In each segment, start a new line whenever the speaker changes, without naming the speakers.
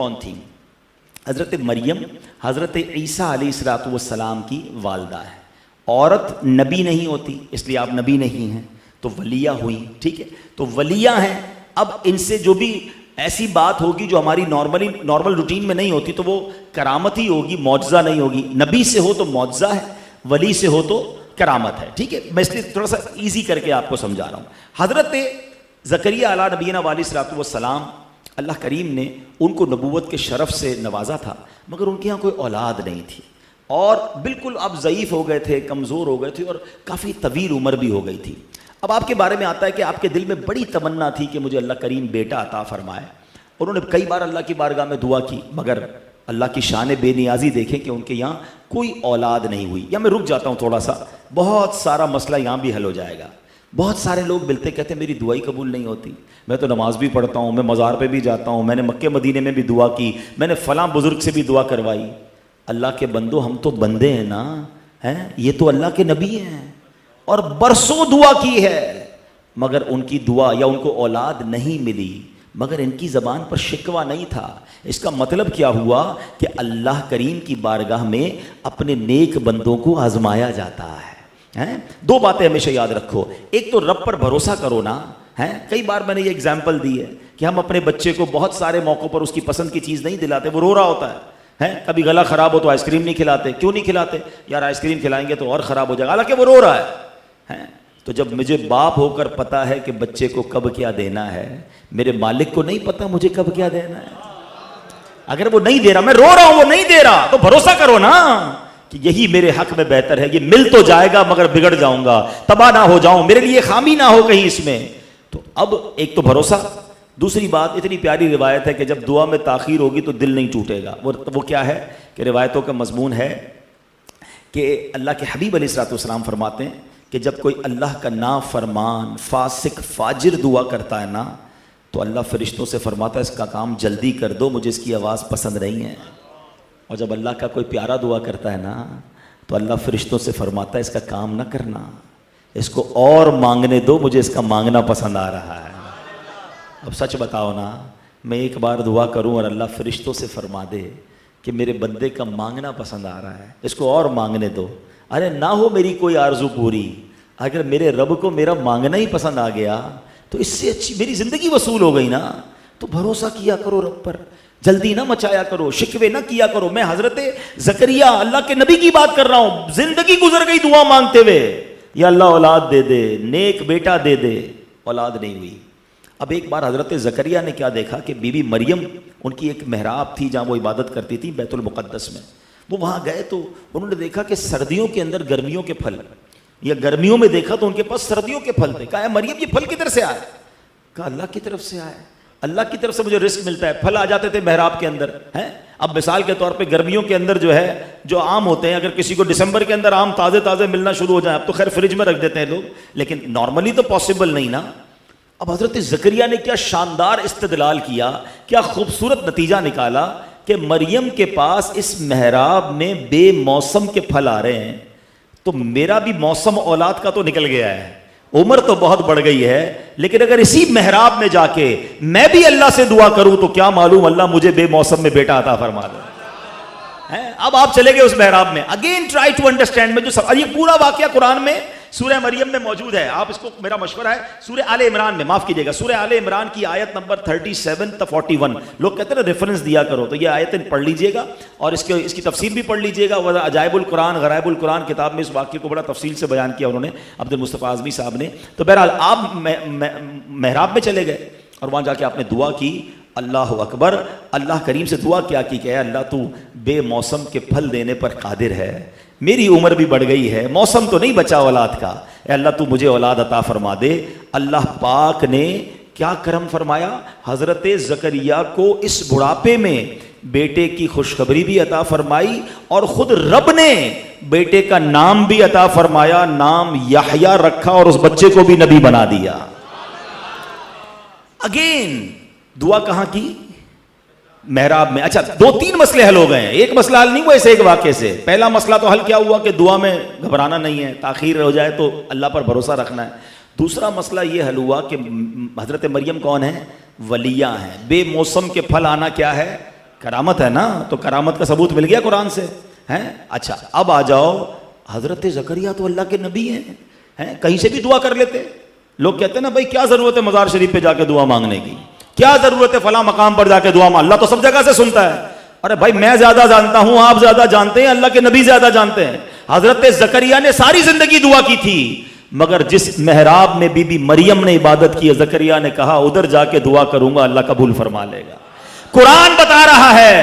कौन थी? हज़रत मरियम हज़रत ईसा अलैहिस्सलाम की वालदा है। औरत नबी नहीं होती, इसलिए आप नबी नहीं हैं, तो वलिया हुई। ठीक है, तो वलिया हैं। अब इनसे जो भी ऐसी बात होगी जो हमारी नॉर्मल रूटीन में नहीं होती, तो वो करामत ही होगी, मौजज़ा नहीं होगी। नबी से हो तो मौजज़ा है, वली से हो तो करामत है। ठीक है, मैं इसलिए थोड़ा सा ईजी करके आपको समझा रहा हूँ। हज़रत ज़करिया अला नबीना अलैहिस्सलाम, अल्लाह करीम ने उनको नबूवत के शरफ़ से नवाजा था, मगर उनके यहाँ कोई औलाद नहीं थी और बिल्कुल अब ज़ईफ़ हो गए थे, कमज़ोर हो गए थे और काफ़ी तवील उम्र भी हो गई थी। अब आपके बारे में आता है कि आपके दिल में बड़ी तमन्ना थी कि मुझे अल्लाह करीम बेटा अता फरमाए। उन्होंने कई बार अल्लाह की बारगाह में दुआ की, मगर अल्लाह की शान बेनियाजी देखें कि उनके यहाँ कोई औलाद नहीं हुई। या मैं रुक जाता हूँ थोड़ा सा, बहुत सारा मसला यहाँ भी हल हो जाएगा। बहुत सारे लोग मिलते कहते मेरी दुआ ही कबूल नहीं होती, मैं तो नमाज भी पढ़ता हूँ, मैं मज़ार पे भी जाता हूँ, मैंने मक्के मदीने में भी दुआ की, मैंने फ़लाँ बुज़ुर्ग से भी दुआ करवाई। अल्लाह के बंदो, हम तो बंदे हैं ना, हैं? ये तो अल्लाह के नबी हैं और बरसों दुआ की है, मगर उनकी दुआ या उनको औलाद नहीं मिली, मगर इनकी ज़बान पर शिकवा नहीं था। इसका मतलब क्या हुआ कि अल्लाह करीम की बारगाह में अपने नेक बंदों को आजमाया जाता है। हैं? दो बातें हमेशा याद रखो, एक तो रब पर भरोसा करो ना। हैं? कई बार मैंने ये एग्जाम्पल दी है कि हम अपने बच्चे को बहुत सारे मौक़ों पर उसकी पसंद की चीज़ नहीं दिलाते, वो रो रहा होता है। हैं? कभी गला ख़राब हो तो आइसक्रीम नहीं खिलाते। क्यों नहीं खिलाते? यार आइसक्रीम खिलाएंगे तो और ख़राब हो जाएगा, हालांकि वो रो रहा है। हैं? तो जब मुझे बाप होकर पता है कि बच्चे को कब क्या देना है, मेरे मालिक को नहीं पता मुझे कब क्या देना है? अगर वो नहीं दे रहा, मैं रो रहा हूं, वो नहीं दे रहा, तो भरोसा करो ना कि यही मेरे हक में बेहतर है। ये मिल तो जाएगा मगर बिगड़ जाऊंगा, तबाह ना हो जाऊं, मेरे लिए खामी ना हो कहीं इसमें। तो अब एक तो भरोसा, दूसरी बात, इतनी प्यारी रिवायत है कि जब दुआ में ताखीर होगी तो दिल नहीं टूटेगा। वो क्या है कि रिवायतों का मजमून है कि अल्लाह के हबीब अलैहिस्सलाम फरमाते हैं कि जब कोई अल्लाह का नाफरमान फासिक फाजिर दुआ करता है ना, तो अल्लाह फरिश्तों से फरमाता है इसका काम जल्दी कर दो, मुझे इसकी आवाज़ पसंद नहीं है। और जब अल्लाह का कोई प्यारा दुआ करता है ना, तो अल्लाह फरिश्तों से फरमाता है इसका काम ना करना, इसको और मांगने दो, मुझे इसका मांगना पसंद आ रहा है। अब सच बताओ ना, मैं एक बार दुआ करूं और अल्लाह फरिश्तों से फरमा दे कि मेरे बंदे का मांगना पसंद आ रहा है, इसको और मांगने दो। अरे ना हो मेरी कोई आरजू पूरी, अगर मेरे रब को मेरा मांगना ही पसंद आ गया तो इससे अच्छी मेरी ज़िंदगी वसूल हो गई ना। तो भरोसा किया करो रब पर, जल्दी ना मचाया करो, शिकवे ना किया करो। मैं हज़रत ज़करिया अल्लाह के नबी की बात कर रहा हूँ, ज़िंदगी गुजर गई दुआ मांगते हुए, या अल्लाह औलाद दे दे, नेक बेटा दे दे, औलाद नहीं हुई। अब एक बार हज़रत ज़करिया ने क्या देखा कि बीबी मरियम, उनकी एक मेहराब थी जहाँ वो इबादत करती थी बैतुल मुक़द्दस में। वो वहाँ गए तो उन्होंने देखा कि सर्दियों के अंदर गर्मियों के फल, या गर्मियों में देखा तो उनके पास सर्दियों के फल थे। कहा मरियम ये फल किधर से आए? कहा अल्लाह की तरफ से आए, अल्लाह की तरफ से मुझे रिस्क मिलता है। फल आ जाते थे मेहराब के अंदर। हैं? अब मिसाल के तौर पे गर्मियों के अंदर जो है, जो आम होते हैं, अगर किसी को दिसंबर के अंदर आम ताज़े ताज़े मिलना शुरू हो जाए, अब तो खैर फ्रिज में रख देते हैं लोग, लेकिन नॉर्मली तो पॉसिबल नहीं ना। अब हज़रत ज़करिया ने क्या शानदार इस्तेदलाल किया, क्या खूबसूरत नतीजा निकाला कि मरियम के पास इस मेहराब में बेमौसम के फल आ रहे हैं, तो मेरा भी मौसम औलाद का तो निकल गया है, उम्र तो बहुत बढ़ गई है, लेकिन अगर इसी मेहराब में जाके मैं भी अल्लाह से दुआ करूं तो क्या मालूम अल्लाह मुझे बेमौसम में बेटा अता फरमा दे। अब आप चले गए उस मेहराब में। अगेन ट्राई टू अंडरस्टैंड में जो ये पूरा वाकया कुरान में सूरह मरियम में मौजूद है। आप इसको, मेरा मशवरा है, सूरह आले इमरान में, माफ कीजिएगा, सूरह आले इमरान की आयत नंबर 37 तक 41, लोग कहते हैं रेफरेंस दिया करो, तो ये आयतें पढ़ लीजिएगा और इसकी तफसीर भी पढ़ लीजिएगा। वह अजायबुल कुरान गरायबुल कुरान किताब में इस वाक्य को बड़ा तफसील से बयान किया उन्होंने, अब्दुल मुस्तफ़ा आज़मी साहब ने। तो बहरहाल आप मेहराब में चले गए और वहाँ जाके आपने दुआ की, अल्लाह अकबर, अल्लाह करीम से दुआ क्या की कि अल्लाह तू बेमौसम के फल देने पर कादिर है, मेरी उम्र भी बढ़ गई है, मौसम तो नहीं बचा औलाद का, अल्लाह तू मुझे औलाद अता फरमा दे। अल्लाह पाक ने क्या करम फरमाया, हज़रत ज़करिया को इस बुढ़ापे में बेटे की खुशखबरी भी अता फरमाई और ख़ुद रब ने बेटे का नाम भी अता फरमाया, नाम याह्या रखा और उस बच्चे को भी नबी बना दिया। अगेन दुआ कहाँ की? मेहराब में। अच्छा, दो तीन मसले हल हो गए हैं, एक मसला हल नहीं हुआ इस एक वाक़े से। पहला मसला तो हल क्या हुआ कि दुआ में घबराना नहीं है, ताखीर हो जाए तो अल्लाह पर भरोसा रखना है। दूसरा मसला ये हल हुआ कि हज़रत मरियम कौन है? वलिया हैं। बेमौसम के फल आना क्या है? करामत है ना, तो करामत का सबूत मिल गया कुरान से, हैं? अच्छा, अब आ जाओ, हजरत जकरिया तो अल्लाह के नबी हैं, कहीं से भी दुआ कर लेते। लोग कहते हैं ना भाई क्या जरूरत है मजार शरीफ पे जाके दुआ मांगने की, क्या जरूरत है फला मकाम पर जाके दुआ मांग, अल्लाह तो सब जगह से सुनता है। अरे भाई मैं ज्यादा जानता हूं, आप ज्यादा जानते हैं, अल्लाह के नबी ज्यादा जानते हैं। हजरत जकरिया ने सारी जिंदगी दुआ की थी, मगर जिस मेहराब में बीबी मरियम ने इबादत की, जकरिया ने कहा उधर जाके दुआ करूंगा, अल्लाह कबूल फरमा लेगा। कुरान बता रहा है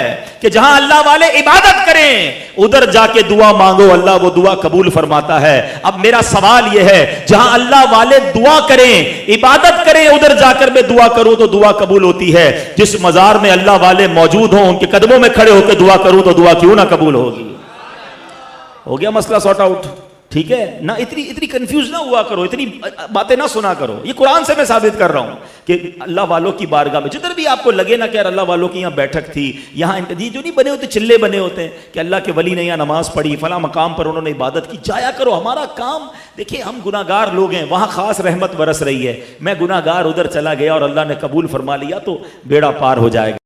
कि जहां अल्लाह वाले इबादत करें उधर जाके दुआ मांगो, अल्लाह वो दुआ कबूल फरमाता है। अब मेरा सवाल यह है, जहां अल्लाह वाले दुआ करें, इबादत करें, उधर जाकर मैं दुआ करूं तो दुआ कबूल होती है। जिस मजार में अल्लाह वाले मौजूद हों, उनके कदमों में खड़े होकर दुआ करूं तो दुआ क्यों ना कबूल होगी। हो गया मसला सॉर्ट आउट, ठीक है ना। इतनी कंफ्यूज ना हुआ करो, इतनी बातें ना सुना करो। ये कुरान से मैं साबित कर रहा हूं कि अल्लाह वालों की बारगाह में जिधर भी आपको लगे ना कि यार अल्लाह वालों की यहाँ बैठक थी, यहाँ ये जो नहीं बने होते चिल्ले बने होते हैं कि अल्लाह के वली ने यहाँ नमाज पढ़ी, फला मकाम पर उन्होंने इबादत की, जाया करो। हमारा काम देखिए, हम गुनाहगार लोग हैं, वहां खास रहमत बरस रही है, मैं गुनाहगार उधर चला गया और अल्लाह ने कबूल फरमा लिया तो बेड़ा पार हो जाएगा।